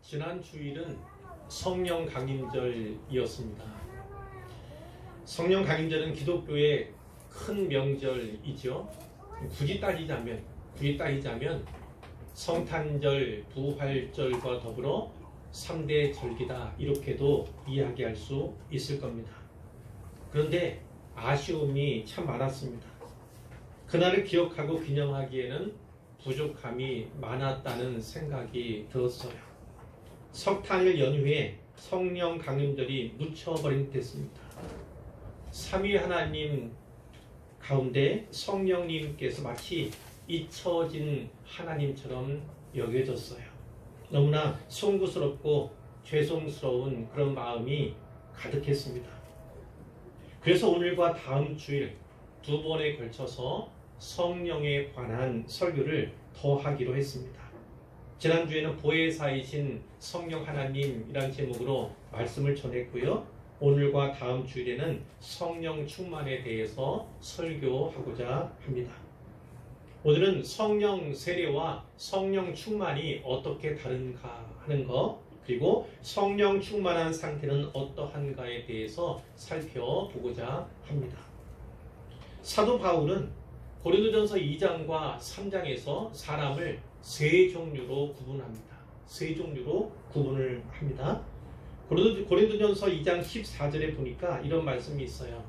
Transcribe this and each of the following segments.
지난 주일은 성령 강림절이었습니다. 성령 강림절은 기독교의 큰 명절이죠. 굳이 따지자면 성탄절, 부활절과 더불어 3대 절기다, 이렇게도 이야기할 수 있을 겁니다. 그런데 아쉬움이 참 많았습니다. 그날을 기억하고 기념하기에는 부족함이 많았다는 생각이 들었어요. 석탄일 연휴에 성령 강림절이 묻혀버린 듯했습니다. 삼위 하나님 가운데 성령님께서 마치 잊혀진 하나님처럼 여겨졌어요. 너무나 송구스럽고 죄송스러운 그런 마음이 가득했습니다. 그래서 오늘과 다음 주일 두 번에 걸쳐서 성령에 관한 설교를 더 하기로 했습니다. 지난주에는 보혜사이신 성령 하나님이란 제목으로 말씀을 전했고요. 오늘과 다음 주일에는 성령 충만에 대해서 설교하고자 합니다. 오늘은 성령 세례와 성령 충만이 어떻게 다른가 하는 것, 그리고 성령 충만한 상태는 어떠한가에 대해서 살펴보고자 합니다. 사도 바울은 고린도전서 2장과 3장에서 사람을 세 종류로 구분합니다. 세 종류로 구분을 합니다. 고린도전서 2장 14절에 보니까 이런 말씀이 있어요.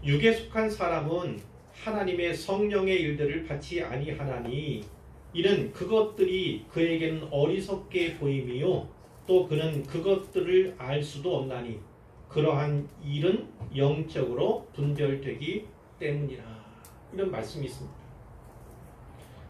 육에 속한 사람은 하나님의 성령의 일들을 받지 아니하나니 이는 그것들이 그에게는 어리석게 보임이요 또 그는 그것들을 알 수도 없나니 그러한 일은 영적으로 분별되기 때문이라. 이런 말씀이 있습니다.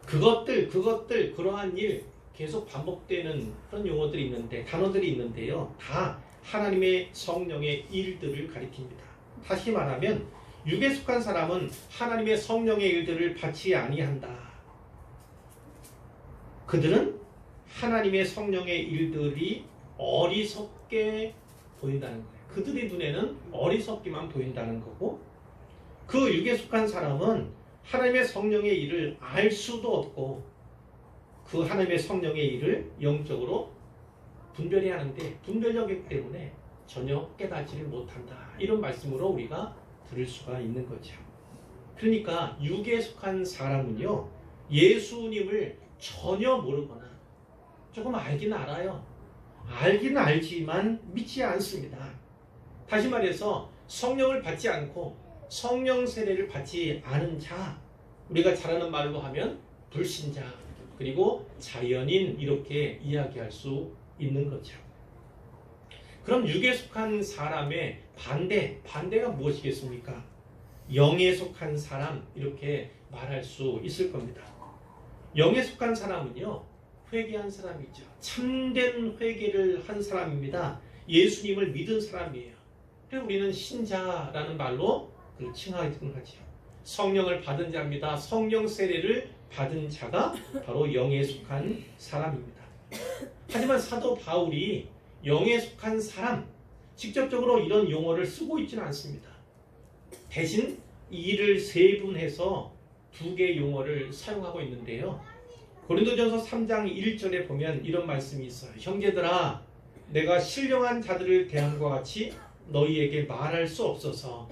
그것들 그러한 일, 계속 반복되는 그런 용어들이 있는데, 단어들이 있는데요, 다 하나님의 성령의 일들을 가리킵니다. 다시 말하면 육에 속한 사람은 하나님의 성령의 일들을 받지 아니한다. 그들은 하나님의 성령의 일들이 어리석게 보인다는 거예요. 그들의 눈에는 어리석기만 보인다는 거고, 그 육에 속한 사람은 하나님의 성령의 일을 알 수도 없고 그 하나님의 성령의 일을 영적으로 분별해야 하는데 분별력이기 때문에 전혀 깨닫지를 못한다. 이런 말씀으로 우리가 들을 수가 있는 거죠. 그러니까 육에 속한 사람은요, 예수님을 전혀 모르거나 조금 알긴 알아요. 알기는 알지만 믿지 않습니다. 다시 말해서 성령을 받지 않고 성령 세례를 받지 않은 자, 우리가 잘 아는 말로 하면 불신자, 그리고 자연인, 이렇게 이야기할 수 있는 거죠. 그럼 육에 속한 사람의 반대가 무엇이겠습니까? 영에 속한 사람, 이렇게 말할 수 있을 겁니다. 영에 속한 사람은요, 회개한 사람이죠. 참된 회개를 한 사람입니다. 예수님을 믿은 사람이에요. 그래서 우리는 신자라는 말로 그걸 칭하기는 하죠. 성령을 받은 자입니다. 성령 세례를 받은 자가 바로 영에 속한 사람입니다. 하지만 사도 바울이 영에 속한 사람, 직접적으로 이런 용어를 쓰고 있지는 않습니다. 대신 이를 세분해서 두 개의 용어를 사용하고 있는데요. 고린도전서 3장 1절에 보면 이런 말씀이 있어요. 형제들아, 내가 신령한 자들을 대함과 같이 너희에게 말할 수 없어서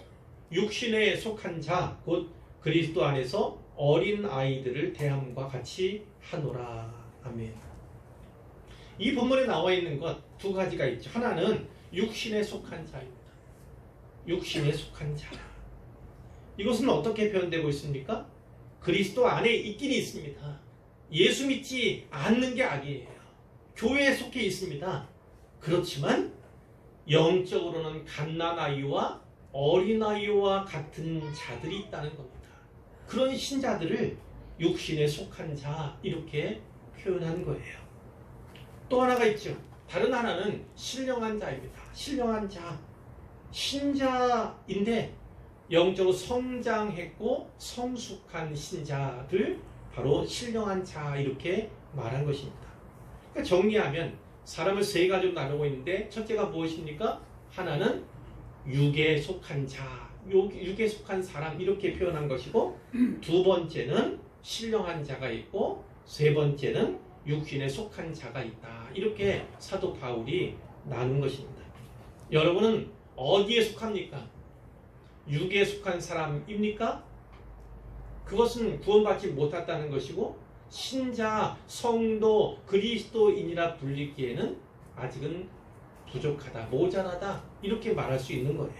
육신에 속한 자, 곧 그리스도 안에서 어린 아이들을 대함과 같이 하노라. 아멘. 이 본문에 나와 있는 것 두 가지가 있죠. 하나는 육신에 속한 자입니다. 육신에 속한 자. 이것은 어떻게 표현되고 있습니까? 그리스도 안에 있긴 있습니다. 예수 믿지 않는 게 아니에요. 교회에 속해 있습니다. 그렇지만 영적으로는 갓난아이와 어린아이와 같은 자들이 있다는 겁니다. 그런 신자들을 육신에 속한 자, 이렇게 표현한 거예요. 또 하나가 있죠. 다른 하나는 신령한 자입니다. 신령한 자, 신자인데 영적으로 성장했고 성숙한 신자들, 바로 신령한 자, 이렇게 말한 것입니다. 그러니까 정리하면 사람을 세 가지로 나누고 있는데, 첫째가 무엇입니까? 하나는 육에 속한 자, 육에 속한 사람, 이렇게 표현한 것이고, 두 번째는 신령한 자가 있고, 세 번째는 육신에 속한 자가 있다. 이렇게 사도 바울이 나눈 것입니다. 여러분은 어디에 속합니까? 육에 속한 사람입니까? 그것은 구원받지 못했다는 것이고 신자, 성도, 그리스도인이라 불리기에는 아직은 부족하다, 모자라다 이렇게 말할 수 있는 거예요.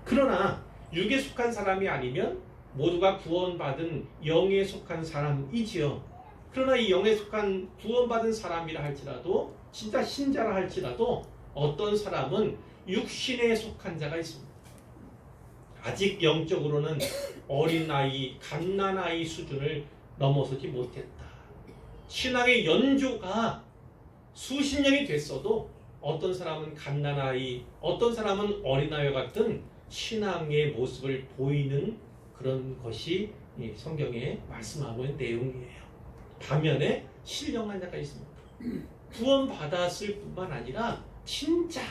그러나 육에 속한 사람이 아니면 모두가 구원받은 영에 속한 사람이지요. 그러나 이 영에 속한 구원받은 사람이라 할지라도 진짜 신자라 할지라도 어떤 사람은 육신에 속한 자가 있습니다. 아직 영적으로는 어린아이, 갓난아이 수준을 넘어서지 못했다. 신앙의 연조가 수십 년이 됐어도 어떤 사람은 갓난아이, 어떤 사람은 어린아이와 같은 신앙의 모습을 보이는 그런 것이 성경에 말씀하고 있는 내용이에요. 반면에 신령한 자가 있습니다. 구원받았을 뿐만 아니라 진짜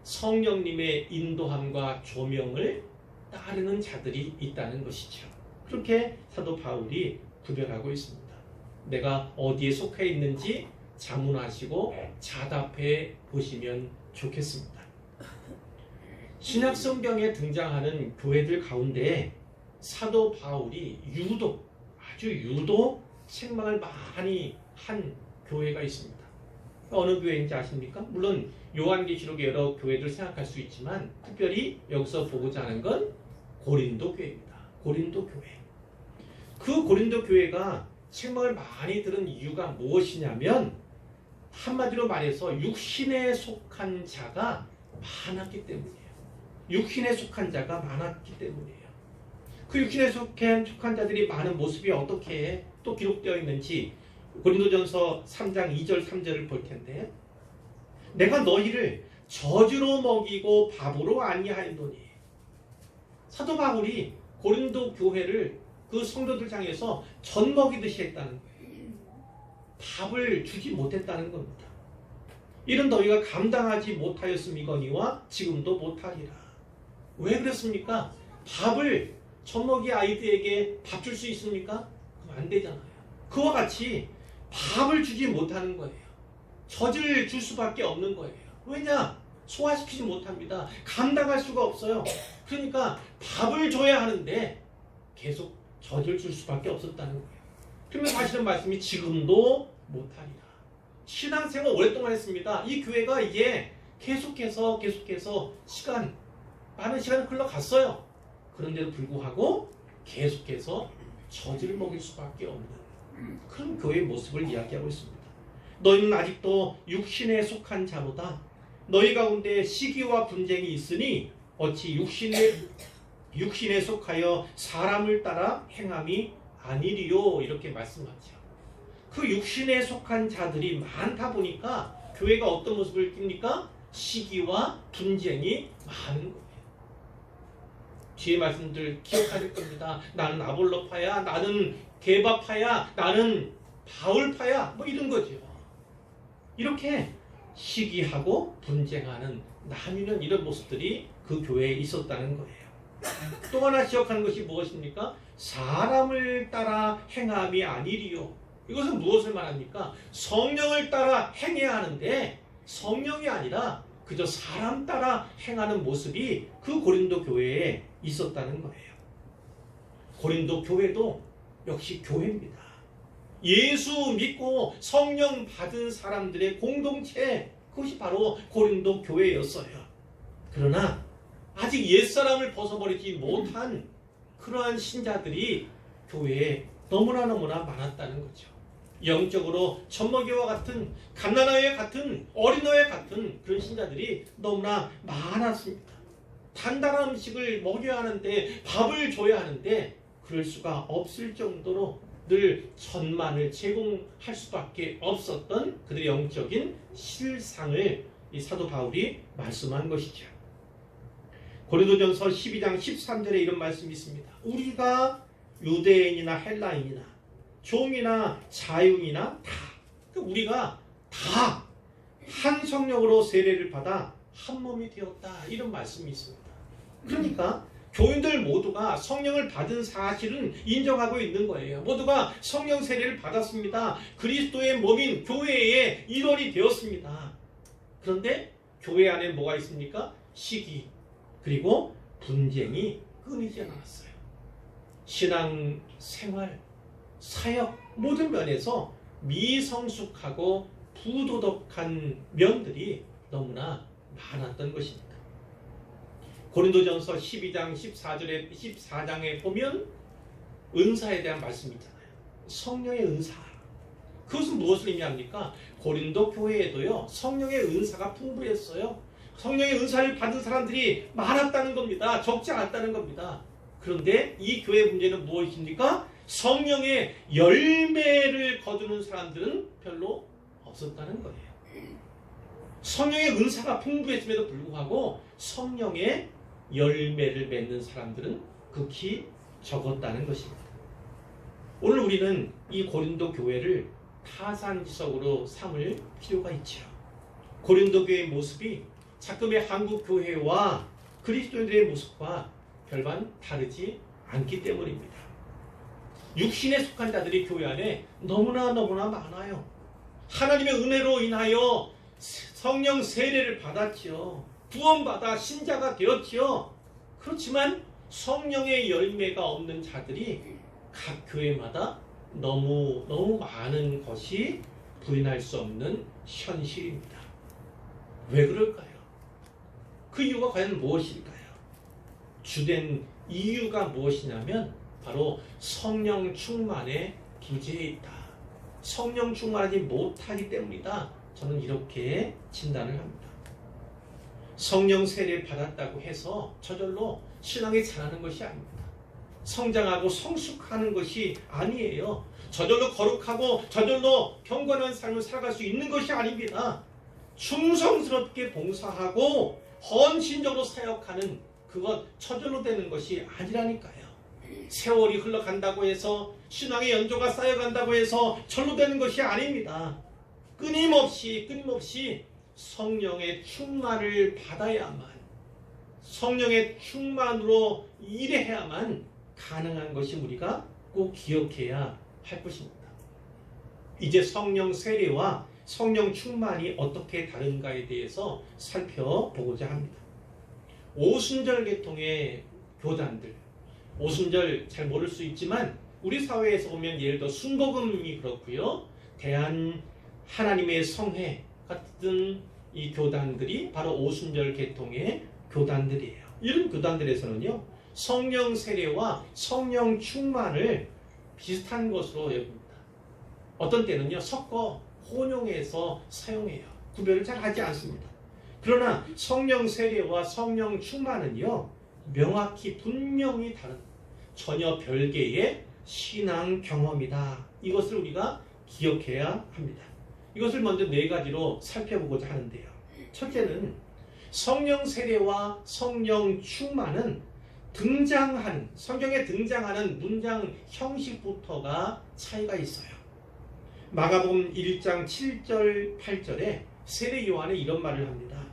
성령님의 인도함과 조명을 따르는 자들이 있다는 것이죠. 그렇게 사도 바울이 구별하고 있습니다. 내가 어디에 속해 있는지 자문하시고 자답해 보시면 좋겠습니다. 신약 성경에 등장하는 교회들 가운데 사도 바울이 유독 책망을 많이 한 교회가 있습니다. 어느 교회인지 아십니까? 물론 요한계시록의 여러 교회들 생각할 수 있지만 특별히 여기서 보고자 하는 건 고린도 교회입니다. 고린도 교회. 그 고린도 교회가 책망을 많이 들은 이유가 무엇이냐면 한마디로 말해서 육신에 속한 자가 많았기 때문이에요. 육신에 속한 자가 많았기 때문이에요. 그 육신에 속한 자들이 많은 모습이 어떻게 또 기록되어 있는지 고린도전서 3장 2절 3절을 볼 텐데 내가 너희를 저주로 먹이고 밥으로 아니하였노니. 사도 바울이 고린도 교회를 그 성도들 향해서 젖 먹이듯이 했다는 거예요. 밥을 주지 못했다는 겁니다. 이런 너희가 감당하지 못하였음이거니와 지금도 못하리라. 왜 그랬습니까? 밥을 젖먹이 아이들에게 밥 줄 수 있습니까? 그럼 안 되잖아요. 그와 같이 밥을 주지 못하는 거예요. 젖을 줄 수밖에 없는 거예요. 왜냐? 소화시키지 못합니다. 감당할 수가 없어요. 그러니까 밥을 줘야 하는데 계속 젖을 줄 수밖에 없었다는 거예요. 그러면 하시는 말씀이 지금도 못하리라. 신앙생활 오랫동안 했습니다. 이 교회가 이제 계속해서 많은 시간이 흘러갔어요. 그런데도 불구하고 계속해서 젖을 먹일 수밖에 없는 그런 교회의 모습을 이야기하고 있습니다. 너희는 아직도 육신에 속한 자로다. 너희 가운데 시기와 분쟁이 있으니 어찌 육신에 속하여 사람을 따라 행함이 아니리요. 이렇게 말씀하죠. 그 육신에 속한 자들이 많다 보니까 교회가 어떤 모습을 띱니까? 시기와 분쟁이 많은 거예요. 뒤에 말씀들 기억하실 겁니다. 나는 아볼로파야, 나는 게바파야, 나는 바울파야, 뭐 이런 거죠. 이렇게 시기하고 분쟁하는 나뉘는 이런 모습들이 그 교회에 있었다는 거예요. 또 하나 기억하는 것이 무엇입니까? 사람을 따라 행함이 아니리요. 이것은 무엇을 말합니까? 성령을 따라 행해야 하는데 성령이 아니라 그저 사람 따라 행하는 모습이 그 고린도 교회에 있었다는 거예요. 고린도 교회도 역시 교회입니다. 예수 믿고 성령 받은 사람들의 공동체, 그것이 바로 고린도 교회였어요. 그러나 아직 옛사람을 벗어버리지 못한 그러한 신자들이 교회에 너무나 많았다는 거죠. 영적으로 젖먹이와 같은 갓난아이와 같은 어린아이와 같은 그런 신자들이 너무나 많았습니다. 단단한 음식을 먹여야 하는데 밥을 줘야 하는데 그럴 수가 없을 정도로 늘 젖만을 제공할 수밖에 없었던 그들의 영적인 실상을 이 사도 바울이 말씀한 것이죠. 고린도전서 12장 13절에 이런 말씀이 있습니다. 우리가 유대인이나 헬라인이나 종이나 자유인이나 다, 우리가 다 한 성령으로 세례를 받아 한 몸이 되었다. 이런 말씀이 있습니다. 그러니까 교인들 모두가 성령을 받은 사실은 인정하고 있는 거예요. 모두가 성령 세례를 받았습니다. 그리스도의 몸인 교회의 일원이 되었습니다. 그런데 교회 안에 뭐가 있습니까? 시기 그리고 분쟁이 끊이지 않았어요. 신앙 생활, 사역 모든 면에서 미성숙하고 부도덕한 면들이 너무나 많았던 것입니다. 고린도전서 12장 14장에 보면 은사에 대한 말씀이 있잖아요. 성령의 은사. 그것은 무엇을 의미합니까? 고린도 교회에도요, 성령의 은사가 풍부했어요. 성령의 은사를 받은 사람들이 많았다는 겁니다. 적지 않았다는 겁니다. 그런데 이 교회 문제는 무엇입니까? 성령의 열매를 거두는 사람들은 별로 없었다는 거예요. 성령의 은사가 풍부했음에도 불구하고 성령의 열매를 맺는 사람들은 극히 적었다는 것입니다. 오늘 우리는 이 고린도 교회를 타산지석으로 삼을 필요가 있죠. 고린도 교회의 모습이 자금의 한국 교회와 그리스도인들의 모습과 별반 다르지 않기 때문입니다. 육신에 속한 자들이 교회 안에 너무나 많아요. 하나님의 은혜로 인하여 성령 세례를 받았지요. 구원받아 신자가 되었지요. 그렇지만 성령의 열매가 없는 자들이 각 교회마다 너무 많은 것이 부인할 수 없는 현실입니다. 왜 그럴까요? 그 이유가 과연 무엇일까요? 주된 이유가 무엇이냐면 바로 성령 충만에 부재해 있다. 성령 충만하지 못하기 때문이다. 저는 이렇게 진단을 합니다. 성령 세례 받았다고 해서 저절로 신앙이 자라는 것이 아닙니다. 성장하고 성숙하는 것이 아니에요. 저절로 거룩하고 저절로 경건한 삶을 살아갈 수 있는 것이 아닙니다. 충성스럽게 봉사하고 헌신적으로 사역하는 그것 저절로 되는 것이 아니라니까요. 세월이 흘러간다고 해서 신앙의 연조가 쌓여간다고 해서 절로 되는 것이 아닙니다. 끊임없이 성령의 충만을 받아야만, 성령의 충만으로 일해야만 가능한 것이 우리가 꼭 기억해야 할 것입니다. 이제 성령 세례와 성령 충만이 어떻게 다른가에 대해서 살펴보고자 합니다. 오순절 계통의 교단들, 오순절 잘 모를 수 있지만 우리 사회에서 보면 예를 들어 순복음이 그렇고요. 대한 하나님의 성회 같은 이 교단들이 바로 오순절 계통의 교단들이에요. 이런 교단들에서는요, 성령 세례와 성령 충만을 비슷한 것으로 여깁니다. 어떤 때는요, 섞어 혼용해서 사용해요. 구별을 잘 하지 않습니다. 그러나 성령 세례와 성령 충만은요, 명확히 분명히 다른 전혀 별개의 신앙 경험이다. 이것을 우리가 기억해야 합니다. 이것을 먼저 네 가지로 살펴보고자 하는데요. 첫째는 성령 세례와 성령 충만은 성경에 등장하는 문장 형식부터가 차이가 있어요. 마가복음 1장 7절 8절에 세례 요한은 이런 말을 합니다.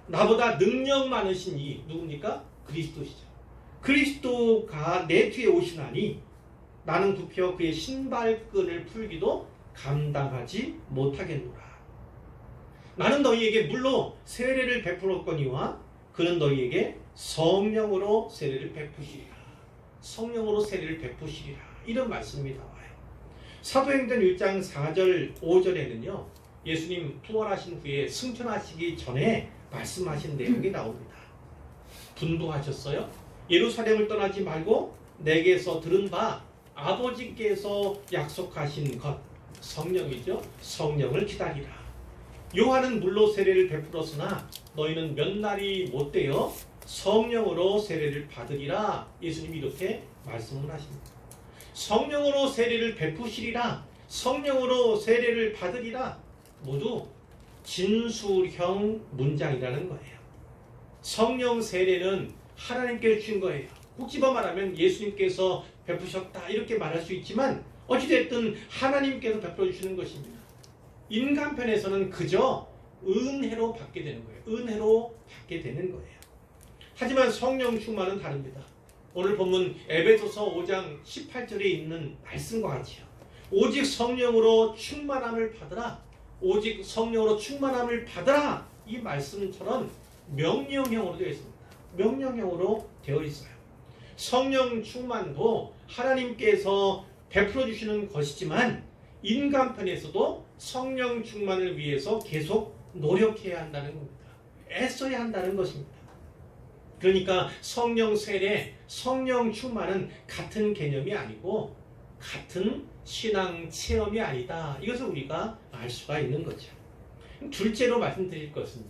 나보다 능력 많으신 이 누굽니까? 그리스도시죠. 그리스도가 내 뒤에 오시나니 나는 굽혀 그의 신발끈을 풀기도 감당하지 못하겠노라. 나는 너희에게 물로 세례를 베풀었거니와 그는 너희에게 성령으로 세례를 베푸시리라. 성령으로 세례를 베푸시리라. 이런 말씀이 나와요. 사도행전 1장 4절 5절에는요. 예수님 부활하신 후에 승천하시기 전에 말씀하신 내용이 나옵니다. 분부하셨어요. 예루살렘을 떠나지 말고 내게서 들은 바 아버지께서 약속하신 것, 성령이죠. 성령을 기다리라. 요한은 물로 세례를 베풀었으나 너희는 몇 날이 못되어 성령으로 세례를 받으리라. 예수님이 이렇게 말씀을 하십니다. 성령으로 세례를 베푸시리라, 성령으로 세례를 받으리라, 모두 진술형 문장이라는 거예요. 성령 세례는 하나님께 주신 거예요. 꼭 집어 말하면 예수님께서 베푸셨다 이렇게 말할 수 있지만 어찌됐든 하나님께서 베풀어 주시는 것입니다. 인간 편에서는 그저 은혜로 받게 되는 거예요. 은혜로 받게 되는 거예요. 하지만 성령 충만은 다릅니다. 오늘 본문 에베소서 5장 18절에 있는 말씀과 같이요. 오직 성령으로 충만함을 받으라. 오직 성령으로 충만함을 받으라. 이 말씀처럼 명령형으로 되어 있습니다. 명령형으로 되어 있어요. 성령 충만도 하나님께서 베풀어 주시는 것이지만 인간편에서도 성령 충만을 위해서 계속 노력해야 한다는 겁니다. 애써야 한다는 것입니다. 그러니까 성령 세례, 성령 충만은 같은 개념이 아니고 같은 신앙 체험이 아니다. 이것을 우리가 알 수가 있는 거죠. 둘째로 말씀드릴 것은요.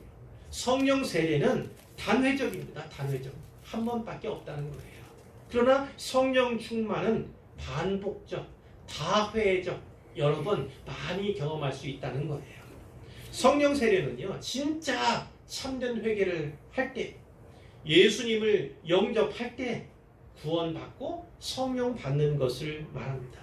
성령 세례는 단회적입니다. 단회적. 한 번밖에 없다는 거예요. 그러나 성령 충만은 반복적, 다회적, 여러 번 많이 경험할 수 있다는 거예요. 성령 세례는요. 진짜 참된 회개를 할 때, 예수님을 영접할 때 구원받고 성령 받는 것을 말합니다.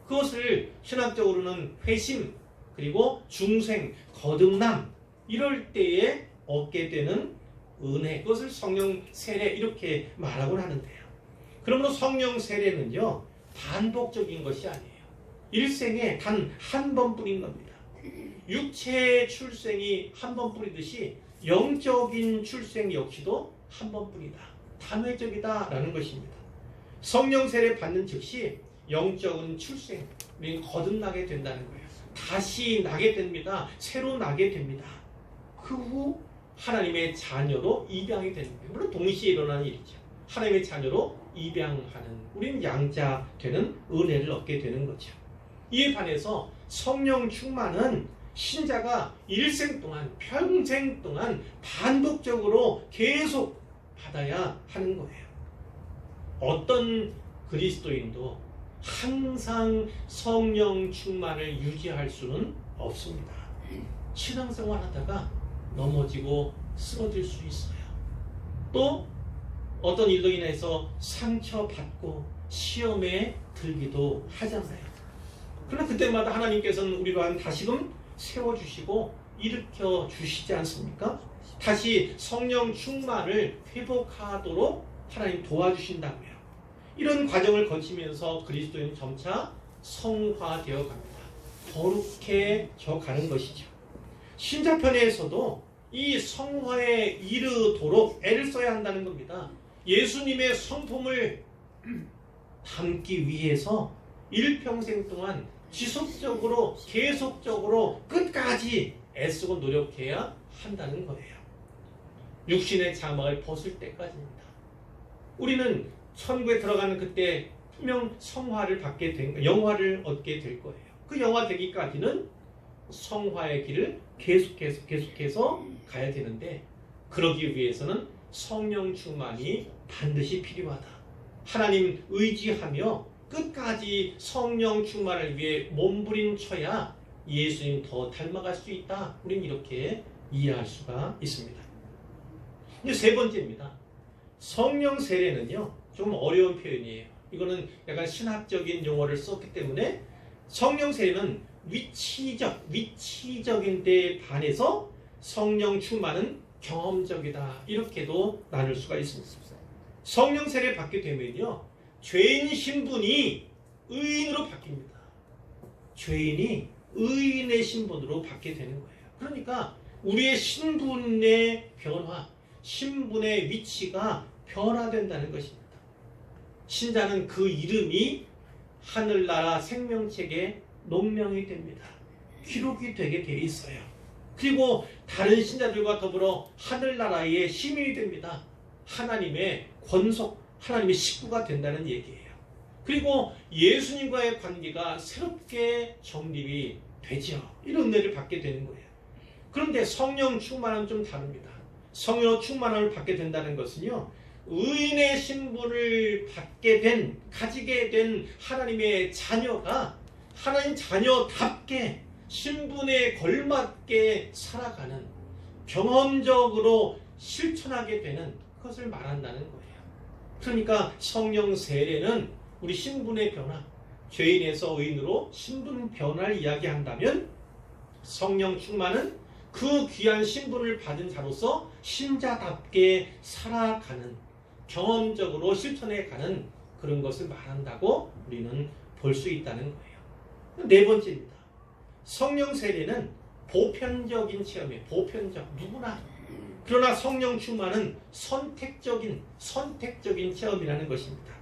그것을 신학적으로는 회심, 그리고 중생, 거듭남 이럴 때에 얻게 되는 은혜, 그것을 성령 세례 이렇게 말하곤 하는데요. 그러므로 성령 세례는요 반복적인 것이 아니에요. 일생에 단 한 번뿐인 겁니다. 육체의 출생이 한 번뿐이듯이 영적인 출생 역시도 한 번뿐이다. 단회적이다라는 것입니다. 성령 세례 받는 즉시 영적인 출생, 거듭나게 된다는 거예요. 다시 나게 됩니다. 새로 나게 됩니다. 그 후 하나님의 자녀로 입양이 되는 거예요. 물론 동시에 일어나는 일이죠. 하나님의 자녀로 입양하는, 우리는 양자 되는 은혜를 얻게 되는 거죠. 이에 반해서 성령 충만은 신자가 일생 동안, 평생 동안 반복적으로 계속 받아야 하는 거예요. 어떤 그리스도인도 항상 성령 충만을 유지할 수는 없습니다. 신앙생활 하다가 넘어지고 쓰러질 수 있어요. 또 어떤 일로 인해서 상처받고 시험에 들기도 하잖아요. 그러나 그때마다 하나님께서는 우리를 다시금 세워주시고 일으켜 주시지 않습니까? 다시 성령 충만을 회복하도록 하나님 도와주신다고요. 이런 과정을 거치면서 그리스도인은 점차 성화되어 갑니다. 거룩해져 가는 것이죠. 신자편에서도 이 성화에 이르도록 애를 써야 한다는 겁니다. 예수님의 성품을 담기 위해서 일평생 동안 지속적으로 계속적으로 끝까지 애쓰고 노력해야 한다는 거예요. 육신의 자막을 벗을 때까지입니다. 우리는 천국에 들어가는 그때 분명 성화를 받게 된, 영화를 얻게 될 거예요. 그 영화 되기까지는 성화의 길을 계속해서 가야 되는데, 그러기 위해서는 성령 충만이 반드시 필요하다. 하나님 의지하며 끝까지 성령 충만을 위해 몸부림쳐야 예수님 더 닮아갈 수 있다. 우리는 이렇게 이해할 수가 있습니다. 이제 세 번째입니다. 성령 세례는요 좀 어려운 표현이에요. 이거는 약간 신학적인 용어를 썼기 때문에 성령 세례는 위치적인 데 반해서 성령 충만은 경험적이다. 이렇게도 나눌 수가 있습니다. 성령 세례 받게 되면요 죄인 신분이 의인으로 바뀝니다. 죄인이 의인의 신분으로 받게 되는 거예요. 그러니까 우리의 신분의 변화, 신분의 위치가 변화된다는 것입니다. 신자는 그 이름이 하늘나라 생명책에 농명이 됩니다. 기록이 되게 돼 있어요. 그리고 다른 신자들과 더불어 하늘나라의 시민이 됩니다. 하나님의 권속, 하나님의 식구가 된다는 얘기예요. 그리고 예수님과의 관계가 새롭게 정립이 되죠. 이런 은혜를 받게 되는 거예요. 그런데 성령 충만은 좀 다릅니다. 성령 충만을 받게 된다는 것은요, 의인의 신분을 가지게 된 하나님의 자녀가 하나님 자녀답게 신분에 걸맞게 살아가는, 경험적으로 실천하게 되는 것을 말한다는 거예요. 그러니까 성령 세례는 우리 신분의 변화, 죄인에서 의인으로 신분 변화를 이야기한다면, 성령 충만은 그 귀한 신분을 받은 자로서 신자답게 살아가는, 경험적으로 실천해가는 그런 것을 말한다고 우리는 볼 수 있다는 거예요. 네 번째입니다. 성령 세례는 보편적인 체험이에요. 보편적, 누구나. 그러나 성령 충만은 선택적인 체험이라는 것입니다.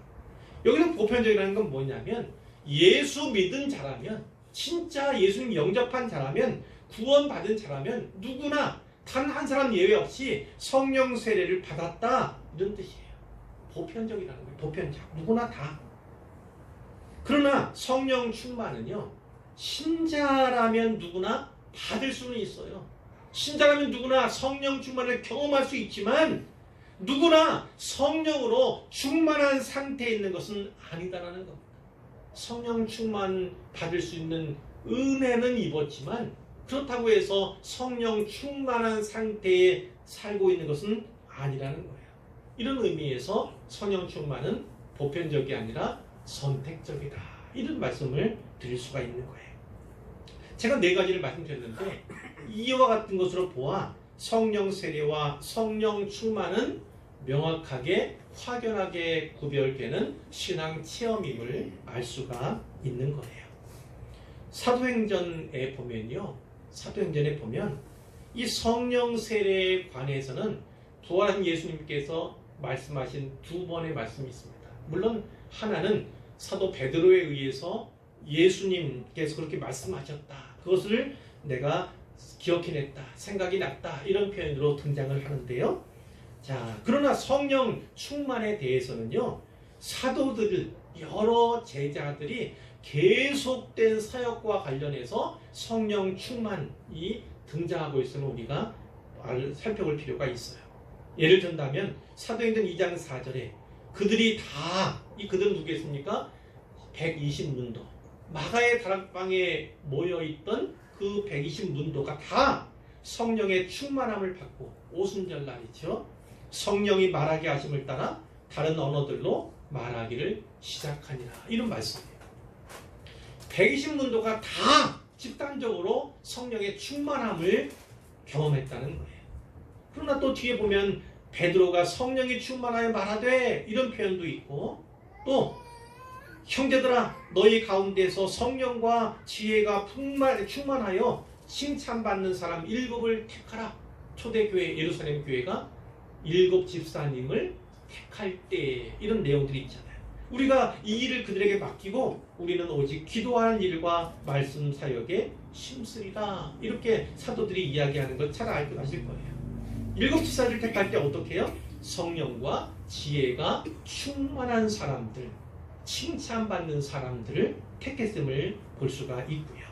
여기서 보편적이라는 건 뭐냐면, 예수 믿은 자라면, 진짜 예수님 영접한 자라면, 구원받은 자라면 누구나 단 한 사람 예외 없이 성령 세례를 받았다, 이런 뜻이에요. 보편적이라는 거예요. 보편적, 누구나 다. 그러나 성령 충만은요, 신자라면 누구나 받을 수는 있어요. 신자라면 누구나 성령 충만을 경험할 수 있지만 누구나 성령으로 충만한 상태에 있는 것은 아니다라는 겁니다. 성령 충만 받을 수 있는 은혜는 입었지만 그렇다고 해서 성령 충만한 상태에 살고 있는 것은 아니라는 거예요. 이런 의미에서 성령 충만은 보편적이 아니라 선택적이다, 이런 말씀을 드릴 수가 있는 거예요. 제가 네 가지를 말씀드렸는데 이와 같은 것으로 보아 성령 세례와 성령 충만은 명확하게 확연하게 구별되는 신앙 체험임을 알 수가 있는 거예요. 사도행전에 보면요, 사도행전에 보면 이 성령 세례에 관해서는 부활한 예수님께서 말씀하신 두 번의 말씀이 있습니다. 물론 하나는 사도 베드로에 의해서 예수님께서 그렇게 말씀하셨다, 그것을 내가 기억해냈다, 생각이 났다, 이런 표현으로 등장을 하는데요. 자, 그러나 성령 충만에 대해서는요, 사도들, 여러 제자들이 계속된 사역과 관련해서 성령 충만이 등장하고 있음을 우리가 살펴볼 필요가 있어요. 예를 든다면 사도행전 2장 4절에 그들이 다, 이 그들은 누구겠습니까? 120문도, 마가의 다락방에 모여있던 그 120문도가 다 성령의 충만함을 받고, 오순절날이죠, 성령이 말하게 하심을 따라 다른 언어들로 말하기를 시작하니라, 이런 말씀이에요. 120문도가 다 집단적으로 성령의 충만함을 경험했다는 거예요. 그러나 또 뒤에 보면 베드로가 성령이 충만하여 말하되, 이런 표현도 있고, 또 형제들아 너희 가운데서 성령과 지혜가 충만하여 칭찬받는 사람 7을 택하라. 초대교회 예루살렘 교회가 7 집사님을 택할 때, 이런 내용들이 있잖아요. 우리가 이 일을 그들에게 맡기고 우리는 오직 기도하는 일과 말씀 사역에 힘쓰리라, 이렇게 사도들이 이야기하는 걸 잘 알고 가실 거예요. 7 집사를 택할 때 어떻게 해요? 성령과 지혜가 충만한 사람들, 칭찬받는 사람들을 택했음을 볼 수가 있고요.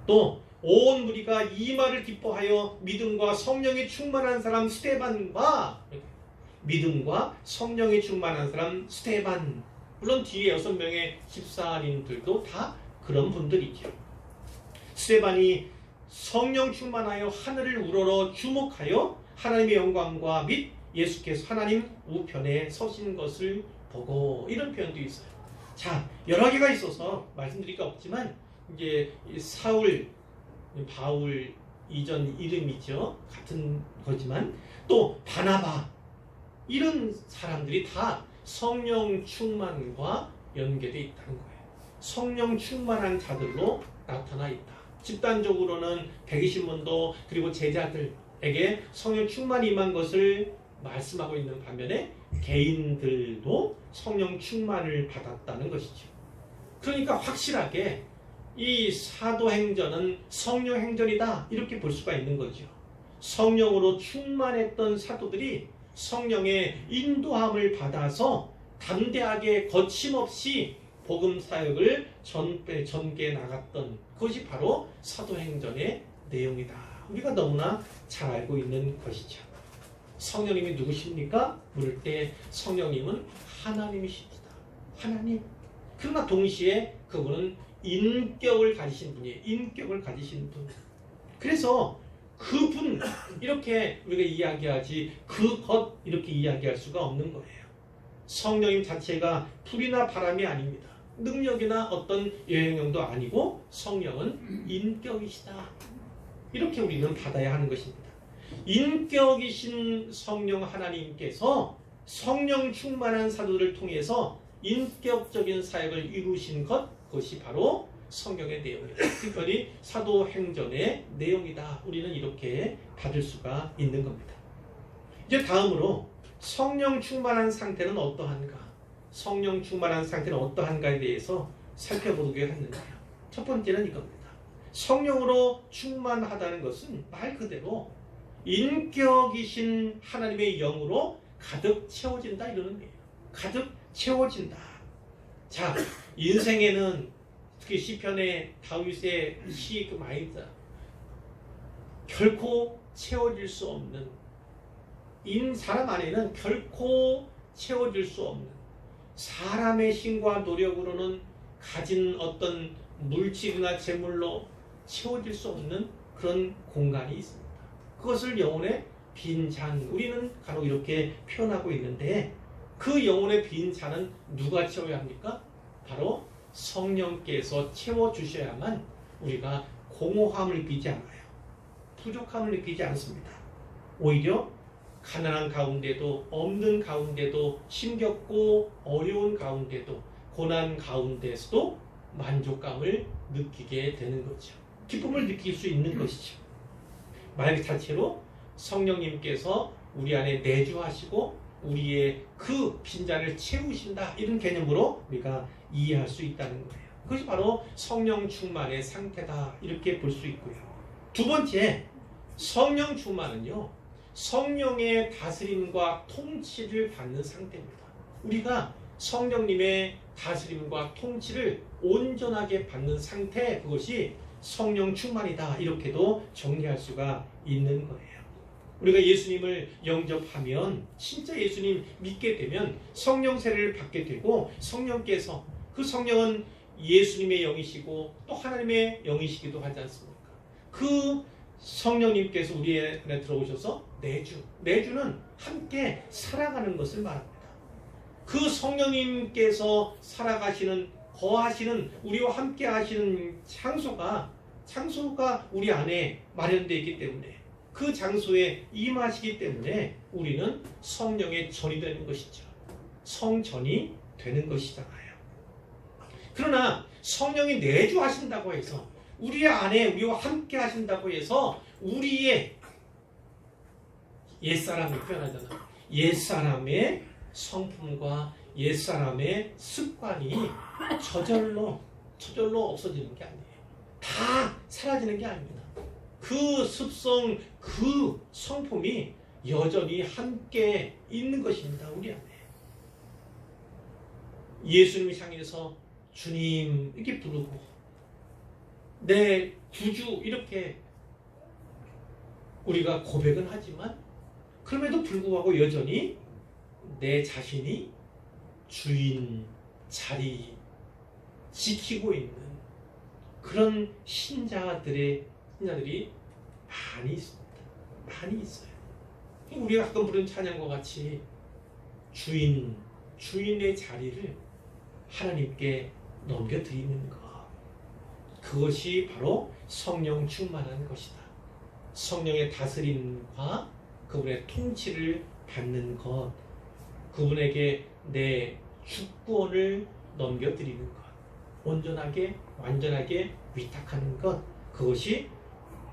또 온 무리가 이 말을 기뻐하여 믿음과 성령이 충만한 사람 스데반과, 믿음과 성령이 충만한 사람 스데반, 물론 뒤에 6명의 집사님들도 다 그런 분들이죠. 스데반이 성령 충만하여 하늘을 우러러 주목하여 하나님의 영광과 및 예수께서 하나님 우편에 서신 것을 보고, 이런 표현도 있어요. 자, 여러 개가 있어서 말씀드릴 거 없지만, 이제 사울, 바울 이전 이름이죠. 같은 거지만, 또 바나바, 이런 사람들이 다 성령 충만과 연계되어 있다는 거예요. 성령 충만한 자들로 나타나 있다. 집단적으로는 120문도 그리고 제자들에게 성령 충만이 임한 것을 말씀하고 있는 반면에 개인들도 성령 충만을 받았다는 것이죠. 그러니까 확실하게 이 사도행전은 성령 행전이다, 이렇게 볼 수가 있는 거죠. 성령으로 충만했던 사도들이 성령의 인도함을 받아서 담대하게 거침없이 복음 사역을 전개 나갔던 그것이 바로 사도행전의 내용이다. 우리가 너무나 잘 알고 있는 것이죠. 성령님이 누구십니까? 물을 때 성령님은 하나님이십니다. 하나님. 그러나 동시에 그분은 인격을 가지신 분이에요. 인격을 가지신 분. 그래서 그분, 이렇게 우리가 이야기하지 그것 이렇게 이야기할 수가 없는 거예요. 성령님 자체가 불이나 바람이 아닙니다. 능력이나 어떤 여행령도 아니고 성령은 인격이시다. 이렇게 우리는 받아야 하는 것입니다. 인격이신 성령 하나님께서 성령 충만한 사도를 통해서 인격적인 사역을 이루신 그것이 바로 성경의 내용이다. 특별히 사도행전의 내용이다. 우리는 이렇게 받을 수가 있는 겁니다. 이제 다음으로 성령 충만한 상태는 어떠한가? 성령 충만한 상태는 어떠한가에 대해서 살펴보게 하는데요. 첫 번째는 이겁니다. 성령으로 충만하다는 것은 말 그대로 인격이신 하나님의 영으로 가득 채워진다 이러는 거예요. 가득 채워진다. 자, 인생에는 특히 시편의 다윗의 시 그 많이 있다. 결코 채워질 수 없는 사람 안에는 결코 채워질 수 없는 사람의 힘과 노력으로는 가진 어떤 물질이나 재물로 채워질 수 없는 그런 공간이 있습니다. 그것을 영혼의 빈 잔, 우리는 간혹 이렇게 표현하고 있는데 그 영혼의 빈 잔은 누가 채워야 합니까? 바로 성령께서 채워주셔야만 우리가 공허함을 느끼지 않아요. 부족함을 느끼지 않습니다. 오히려 가난한 가운데도 없는 가운데도 힘겹고 어려운 가운데도 고난 가운데서도 만족감을 느끼게 되는 거죠. 기쁨을 느낄 수 있는 것이죠. 말 자체로 성령님께서 우리 안에 내주하시고 우리의 그 빈잔을 채우신다 이런 개념으로 우리가 이해할 수 있다는 거예요. 그것이 바로 성령 충만의 상태다 이렇게 볼 수 있고요. 두 번째, 성령 충만은요 성령의 다스림과 통치를 받는 상태입니다. 우리가 성령님의 다스림과 통치를 온전하게 받는 상태, 그것이 성령 충만이다 이렇게도 정리할 수가 있는 거예요. 우리가 예수님을 영접하면 진짜 예수님 믿게 되면 성령 세례를 받게 되고 성령께서 그 성령은 예수님의 영이시고 또 하나님의 영이시기도 하지 않습니까? 그 성령님께서 우리 안에 들어오셔서 내주는 함께 살아가는 것을 말합니다. 그 성령님께서 살아가시는 거하시는 우리와 함께 하시는 장소가 우리 안에 마련되어 있기 때문에 그 장소에 임하시기 때문에 우리는 성령의 전이 되는 것이죠. 성전이 되는 것이잖아요. 그러나 성령이 내주하신다고 해서 우리 안에 우리와 함께 하신다고 해서 우리의 옛사람이 표현하잖아. 옛사람의 성품과 옛사람의 습관이 저절로 없어지는 게 아니에요. 다 사라지는 게 아닙니다. 그 습성, 그 성품이 여전히 함께 있는 것입니다. 우리 안에. 예수님을 향해서 주님 이렇게 부르고 내 구주 이렇게 우리가 고백은 하지만 그럼에도 불구하고 여전히 내 자신이 주인 자리 지키고 있는 그런 신자들이 많이 있습니다. 많이 있어요. 우리가 가끔 부르는 찬양과 같이 주인의 자리를 하나님께 넘겨드리는 것, 그것이 바로 성령 충만한 것이다. 성령의 다스림과 그분의 통치를 받는 것, 그분에게 내 주권을 넘겨드리는 것, 온전하게 완전하게 위탁하는 것, 그것이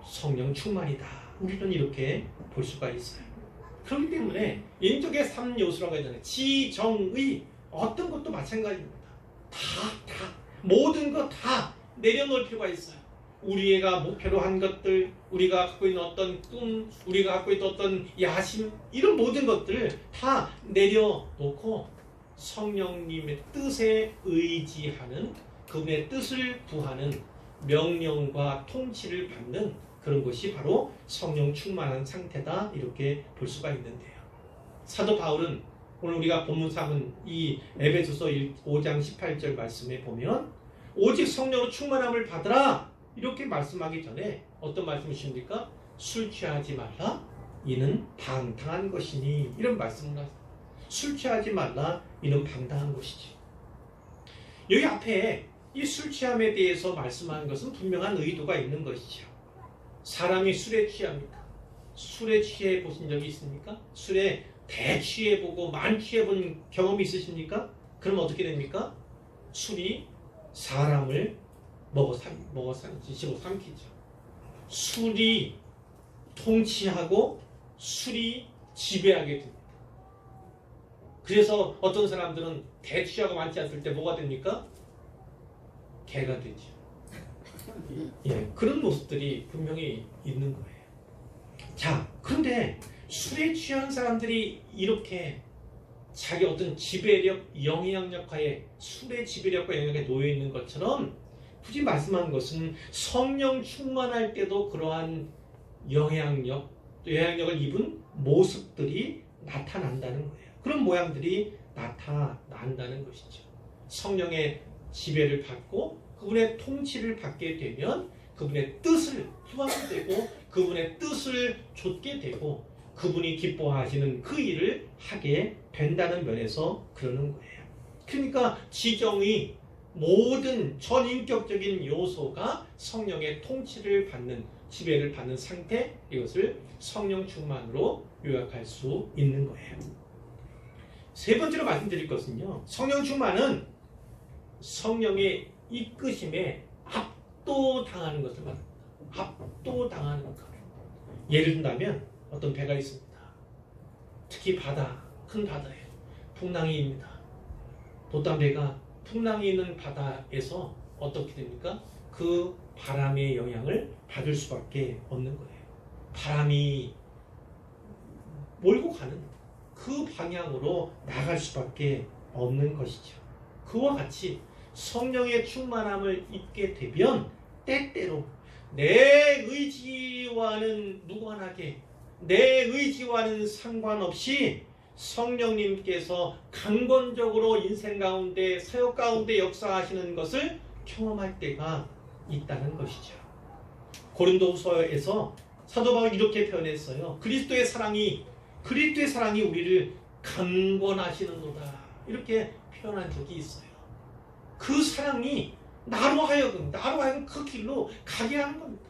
성령 충만이다. 우리는 이렇게 볼 수가 있어요. 그렇기 때문에 인격의 3요소라고 하잖아요. 지정의, 어떤 것도 마찬가지입니다. 다 모든 것 다 내려놓을 필요가 있어요. 우리가 목표로 한 것들, 우리가 갖고 있는 어떤 꿈, 우리가 갖고 있는 어떤 야심, 이런 모든 것들을 다 내려놓고 성령님의 뜻에 의지하는, 그분의 뜻을 구하는 명령과 통치를 받는 그런 것이 바로 성령 충만한 상태다, 이렇게 볼 수가 있는데요. 사도 바울은 오늘 우리가 본문 삼은 이 에베소서 5장 18절 말씀에 보면 오직 성령으로 충만함을 받으라 이렇게 말씀하기 전에 어떤 말씀이십니까? 술 취하지 말라, 이는 방탕한 것이니, 이런 말씀을 하세요. 술 취하지 말라, 이는 방탕한 것이지. 여기 앞에 이 술 취함에 대해서 말씀하는 것은 분명한 의도가 있는 것이죠. 사람이 술에 취합니까? 술에 취해 보신 적이 있습니까? 술에 대취해보고 만취해본 경험이 있으십니까? 그럼 어떻게 됩니까? 술이 사람을 집어삼키죠. 술이 통치하고 술이 지배하게 됩니다. 그래서 어떤 사람들은 대취하고 많지 않을 때 뭐가 됩니까? 개가 되죠. 예, 그런 모습들이 분명히 있는 거예요. 자, 그런데 술에 취한 사람들이 이렇게 자기 어떤 지배력, 영향력 하에 술의 지배력과 영향력에 놓여 있는 것처럼 굳이 말씀한 것은 성령 충만할 때도 그러한 영향력을 입은 모습들이 나타난다는 거예요. 그런 모양들이 나타난다는 것이죠. 성령의 지배를 받고 그분의 통치를 받게 되면 그분의 뜻을 수행하게 되고 그분의 뜻을 좇게 되고 그분이 기뻐하시는 그 일을 하게 된다는 면에서 그러는 거예요. 그러니까 지정의 모든 전인격적인 요소가 성령의 통치를 받는, 지배를 받는 상태, 이것을 성령 충만으로 요약할 수 있는 거예요. 세 번째로 말씀드릴 것은요, 성령 충만은 성령의 이끄심에 압도당하는 것을 말합니다. 압도당하는 것. 예를 든다면 어떤 배가 있습니다. 특히 바다, 큰 바다예요. 풍랑이입니다. 돛담배가 풍랑이 있는 바다에서 어떻게 됩니까? 그 바람의 영향을 받을 수밖에 없는 거예요. 바람이 몰고 가는 그 방향으로 나갈 수밖에 없는 것이죠. 그와 같이 성령의 충만함을 입게 되면 때때로 내 의지와는 무관하게, 내 의지와는 상관없이 성령님께서 강권적으로 인생 가운데, 사역 가운데 역사하시는 것을 경험할 때가 있다는 것이죠. 고린도후서에서 사도 바울이 이렇게 표현했어요. 그리스도의 사랑이 우리를 강권하시는도다, 이렇게 표현한 적이 있어요. 그 사랑이 나로 하여금 그 길로 가게 하는 겁니다.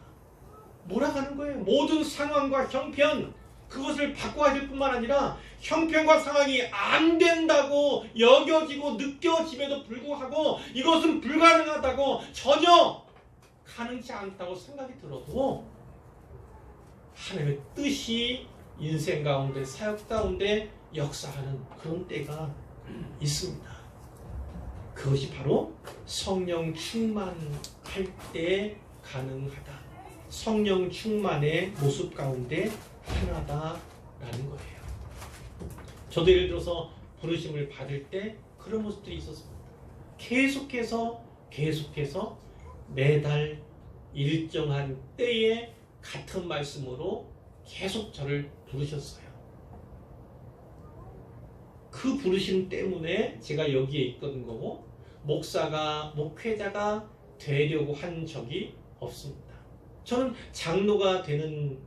몰아가는 거예요. 모든 상황과 형편, 그것을 바꿔야 뿐만 아니라 형편과 상황이 안 된다고 여겨지고 느껴짐에도 불구하고 이것은 불가능하다고, 전혀 가능치 않다고 생각이 들어도 하나님의 뜻이 인생 가운데, 사역 가운데 역사하는 그런 때가 있습니다. 그것이 바로 성령 충만할 때 가능하다. 성령 충만의 모습 가운데 하나다라는 거예요. 저도 예를 들어서 부르심을 받을 때 그런 모습들이 있었습니다. 계속해서 매달 일정한 때에 같은 말씀으로 계속 저를 부르셨어요. 그 부르심 때문에 제가 여기에 있던 거고, 목회자가 되려고 한 적이 없습니다. 저는 장로가 되는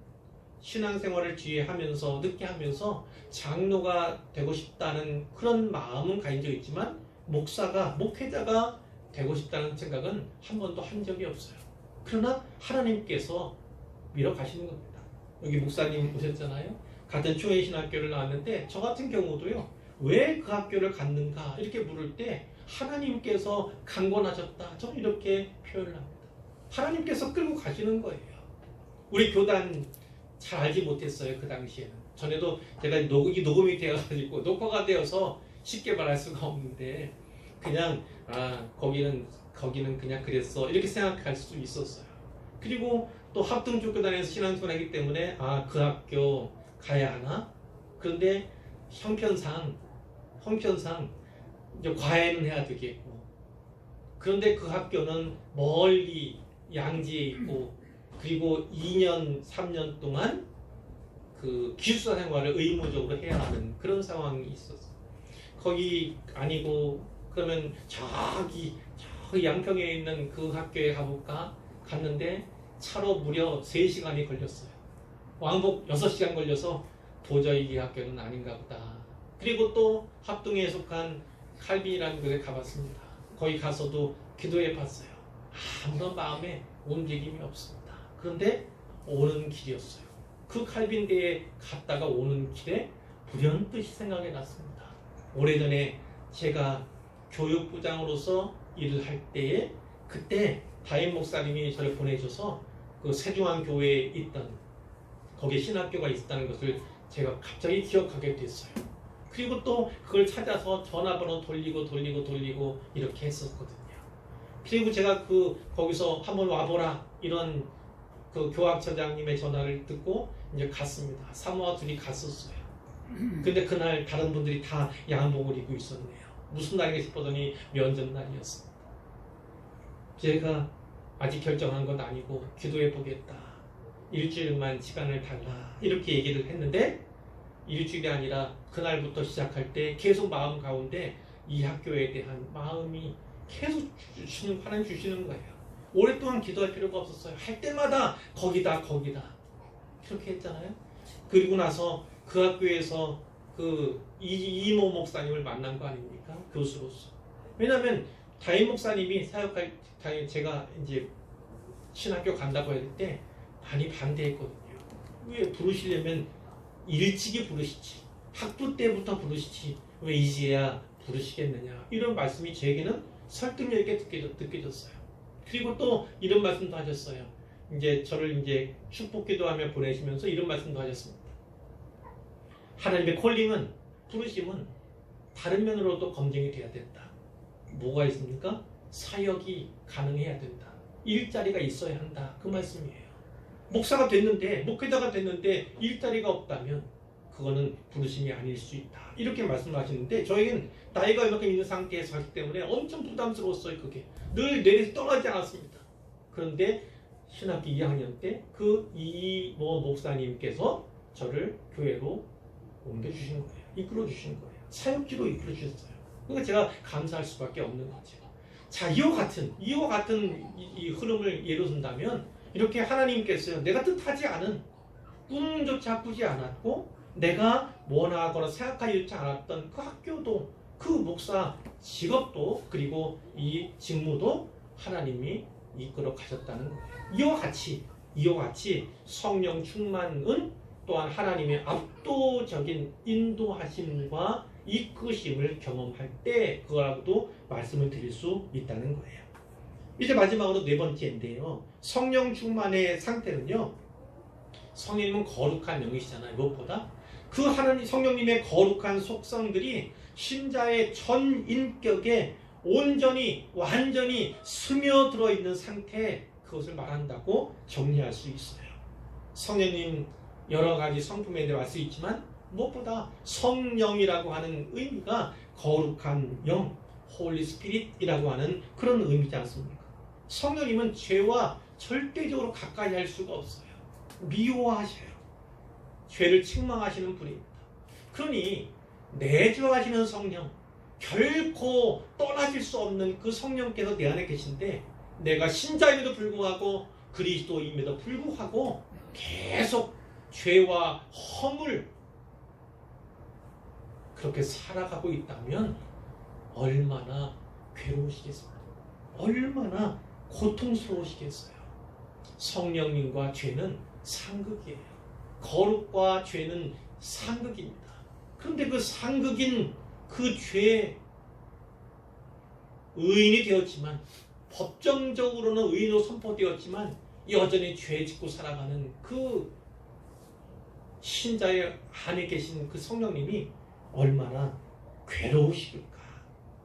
신앙생활을 늦게 하면서 장로가 되고 싶다는 그런 마음은 가진 적이 있지만 목회자가 되고 싶다는 생각은 한 번도 한 적이 없어요. 그러나 하나님께서 밀어가시는 겁니다. 여기 목사님 오셨잖아요. 같은 총회신학교를 나왔는데 저 같은 경우도요, 왜 그 학교를 갔는가 이렇게 물을 때 하나님께서 강권하셨다, 저는 이렇게 표현을 합니다. 하나님께서 끌고 가시는 거예요. 우리 교단 잘 알지 못했어요. 그 당시에는. 전에도 제가 녹음이 되어가지고 녹화가 되어서 쉽게 말할 수가 없는데 그냥 거기는 그냥 그랬어, 이렇게 생각할 수 있었어요. 그리고 또 합동조교단에서 신앙생활하기 때문에 그 학교 가야 하나? 그런데 형편상 이제 과외는 해야 되겠고, 그런데 그 학교는 멀리 양지에 있고, 그리고 2년 3년 동안 그 기숙사 생활을 의무적으로 해야 하는 그런 상황이 있었어요. 거기 아니고 그러면 저기 양평에 있는 그 학교에 가볼까? 갔는데 차로 무려 3시간이 걸렸어요. 왕복 6시간 걸려서 도저히 이 학교는 아닌가 보다. 그리고 또 합동에 속한 칼빈이라는 곳에 가봤습니다. 거기 가서도 기도해 봤어요. 아무런 마음에 움직임이 없습니다. 그런데 오는 길이었어요. 그 칼빈대에 갔다가 오는 길에 불현듯이 생각이 났습니다. 오래전에 제가 교육부장으로서 일을 할 때에 그때 담임 목사님이 저를 보내줘서 그 세중앙교회에 있던 거기에 신학교가 있었다는 것을 제가 갑자기 기억하게 됐어요. 그리고 또 그걸 찾아서 전화번호 돌리고 이렇게 했었거든요. 그리고 제가 거기서 한번 와보라 이런 그 교학처장님의 전화를 듣고 이제 갔습니다. 사모와 둘이 갔었어요. 근데 그날 다른 분들이 다 양복을 입고 있었네요. 무슨 날인가 싶었더니 면접날이었습니다. 제가 아직 결정한 건 아니고 기도해 보겠다. 일주일만 시간을 달라. 이렇게 얘기를 했는데 일주일이 아니라 그날부터 시작할 때 계속 마음 가운데 이 학교에 대한 마음이 계속 하나님 주시는 거예요. 오랫동안 기도할 필요가 없었어요. 할 때마다 거기다 그렇게 했잖아요. 그리고 나서 그 학교에서 그 이모 목사님을 만난 거 아닙니까? 교수로서. 왜냐하면 담임 목사님이 사역할 제가 이제 신학교 간다고 할 때 많이 반대했거든요. 왜 부르시려면 일찍이 부르시지. 학부 때부터 부르시지. 왜 이제야 부르시겠느냐. 이런 말씀이 제게는 설득력 있게 느껴졌어요. 그리고 또 이런 말씀도 하셨어요. 이제 저를 이제 축복기도하며 보내시면서 이런 말씀도 하셨습니다. 하나님의 콜링은 부르심은 다른 면으로도 검증이 돼야 된다. 뭐가 있습니까? 사역이 가능해야 된다. 일자리가 있어야 한다. 그 말씀이에요. 목사가 됐는데 목회자가 됐는데 일자리가 없다면 그거는 부르심이 아닐 수 있다. 이렇게 말씀하시는데 저희는 나이가 이만큼 있는 상태에서 하기 때문에 엄청 부담스러웠어요. 그게 늘 내려서 떠나지 않았습니다. 그런데 신학기 2학년 때 그 이모 목사님께서 저를 교회로 옮겨주신 거예요. 이끌어주신 거예요. 사역지로 이끌어주셨어요. 그러니까 제가 감사할 수밖에 없는 거죠. 자, 이와 같은 이 흐름을 예로 든다면 이렇게 하나님께서요, 내가 뜻하지 않은 꿈조차 꾸지 않았고 내가 원하거나 생각하지 않았던 그 학교도 그 목사 직업도 그리고 이 직무도 하나님이 이끌어 가셨다는 거예요. 이와 같이 성령 충만은 또한 하나님의 압도적인 인도하심과 이끄심을 경험할 때 그거라고도 말씀을 드릴 수 있다는 거예요. 이제 마지막으로 네 번째인데요. 성령 충만의 상태는요. 성령님은 거룩한 영이시잖아요. 무엇보다 그 하나님 성령님의 거룩한 속성들이 신자의 전 인격에 온전히 완전히 스며들어 있는 상태에 그것을 말한다고 정리할 수 있어요. 성령님 여러 가지 성품에 대해 알 수 있지만 무엇보다 성령이라고 하는 의미가 거룩한 영, 홀리 스피릿이라고 하는 그런 의미지 않습니까? 성령님은 죄와 절대적으로 가까이 할 수가 없어요. 미워하셔요. 죄를 책망하시는 분입니다. 그러니 내주하시는 성령, 결코 떠나질 수 없는 그 성령께서 내 안에 계신데 내가 신자임에도 불구하고 그리스도임에도 불구하고 계속 죄와 허물 그렇게 살아가고 있다면 얼마나 괴로우시겠습니까? 얼마나 고통스러우시겠어요? 성령님과 죄는 상극이에요. 거룩과 죄는 상극입니다. 그런데 그 상극인 그 죄에 의인이 되었지만 법정적으로는 의인으로 선포되었지만 여전히 죄 짓고 살아가는 그 신자의 안에 계신 그 성령님이 얼마나 괴로우실까.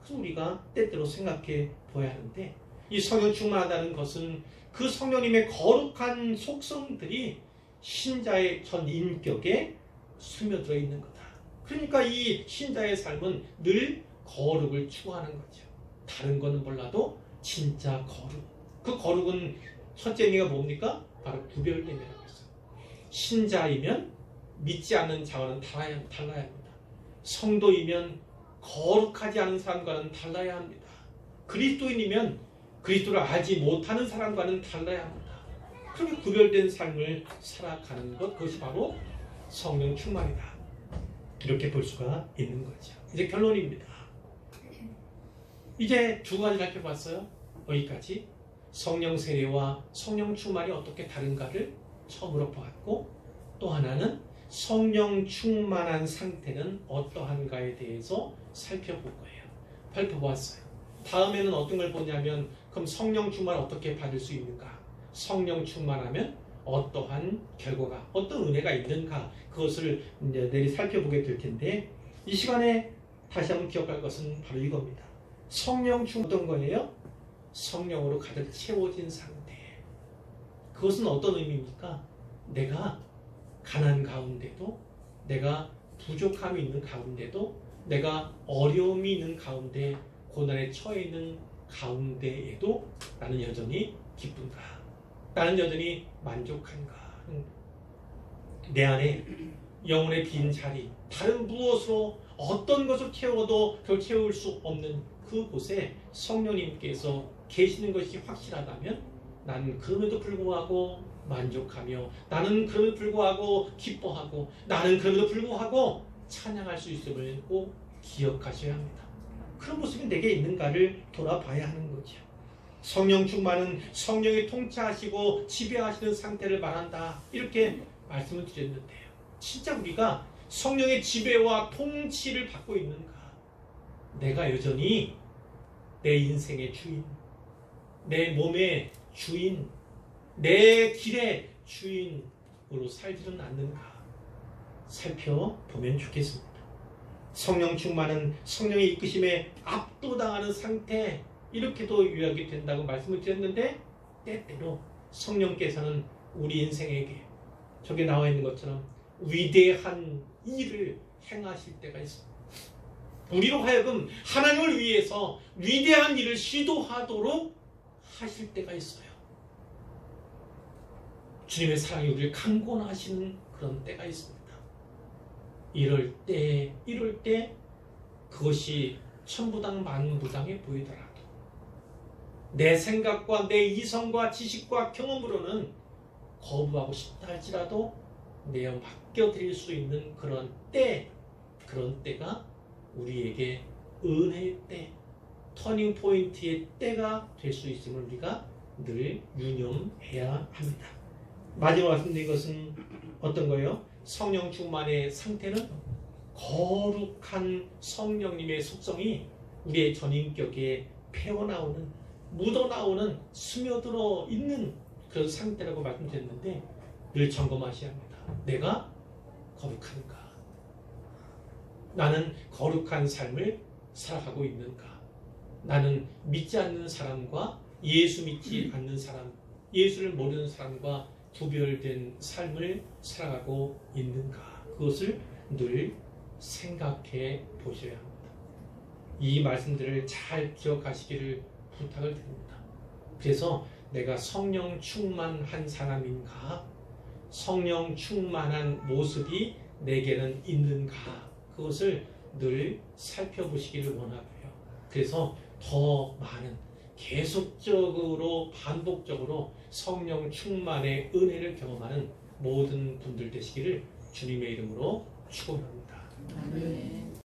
그래서 우리가 때때로 생각해 보아야 하는데 이 성령 충만하다는 것은 그 성령님의 거룩한 속성들이 신자의 전 인격에 스며들어 있는 거다. 그러니까 이 신자의 삶은 늘 거룩을 추구하는 거죠. 다른 거는 몰라도 진짜 거룩. 그 거룩은 첫째 의미가 뭡니까? 바로 구별됨이라고 했어요. 신자이면 믿지 않는 자와는 달라야 합니다. 성도이면 거룩하지 않은 사람과는 달라야 합니다. 그리스도인이면 그리스도를 알지 못하는 사람과는 달라야 합니다. 그렇게 구별된 삶을 살아가는 것, 그것이 바로 성령 충만이다. 이렇게 볼 수가 있는 거죠. 이제 결론입니다. 이제 두 가지를 살펴봤어요. 여기까지 성령 세례와 성령 충만이 어떻게 다른가를 처음으로 보았고, 또 하나는 성령 충만한 상태는 어떠한가에 대해서 살펴볼 거예요. 살펴보았어요. 다음에는 어떤 걸 보냐면, 그럼 성령 충만 어떻게 받을 수 있는가? 성령 충만하면 어떠한 결과가, 어떤 은혜가 있는가? 그것을 이제 내일 살펴보게 될 텐데, 이 시간에 다시 한번 기억할 것은 바로 이겁니다. 성령 충만 어떤 거예요? 성령으로 가득 채워진 상태. 그것은 어떤 의미입니까? 내가 가난 가운데도, 내가 부족함이 있는 가운데도, 내가 어려움이 있는 가운데, 고난에 처해 있는 가운데에도 나는 여전히 기쁜가? 나는 여전히 만족한가? 내 안에 영혼의 빈 자리, 다른 무엇으로 어떤 것을 채워도 결 채울 수 없는 그곳에 성령님께서 계시는 것이 확실하다면 나는 그럼에도 불구하고 만족하며, 나는 그럼에도 불구하고 기뻐하고, 나는 그럼에도 불구하고 찬양할 수 있음을 꼭 기억하셔야 합니다. 그런 모습이 내게 있는가를 돌아봐야 하는 거죠. 성령 충만은 성령이 통치하시고 지배하시는 상태를 말한다, 이렇게 말씀을 드렸는데요. 진짜 우리가 성령의 지배와 통치를 받고 있는가? 내가 여전히 내 인생의 주인, 내 몸의 주인, 내 길의 주인으로 살지는 않는가 살펴보면 좋겠습니다. 성령 충만은 성령의 이끄심에 압도당하는 상태, 이렇게도 요약이 된다고 말씀을 드렸는데, 때때로 성령께서는 우리 인생에게 저기 나와 있는 것처럼 위대한 일을 행하실 때가 있습니다. 우리로 하여금 하나님을 위해서 위대한 일을 시도하도록 하실 때가 있어요. 주님의 사랑이 우리를 강권하시는 그런 때가 있습니다. 이럴 때 그것이 천부당 만부당해 보이더라도, 내 생각과 내 이성과 지식과 경험으로는 거부하고 싶다 할지라도 내어 맡겨드릴 수 있는 그런 때가 우리에게 은혜의 때, 터닝 포인트의 때가 될 수 있음을 우리가 늘 유념해야 합니다. 마지막 말씀드린 것은 어떤 거예요? 성령 충만의 상태는 거룩한 성령님의 속성이 우리의 전인격에 배어나오는, 묻어나오는, 스며들어 있는 그런 상태라고 말씀드렸는데, 늘 점검하셔야 합니다. 내가 거룩한가? 나는 거룩한 삶을 살아가고 있는가? 나는 믿지 않는 사람과 예수 믿지 않는 사람, 예수를 모르는 사람과 구별된 삶을 살아가고 있는가? 그것을 늘 생각해 보셔야 합니다. 이 말씀들을 잘 기억하시기를 부탁을 드립니다. 그래서 내가 성령 충만한 사람인가? 성령 충만한 모습이 내게는 있는가? 그것을 늘 살펴보시기를 원하고요. 그래서 더 많은, 계속적으로 반복적으로 성령 충만의 은혜를 경험하는 모든 분들 되시기를 주님의 이름으로 축원합니다. 아멘.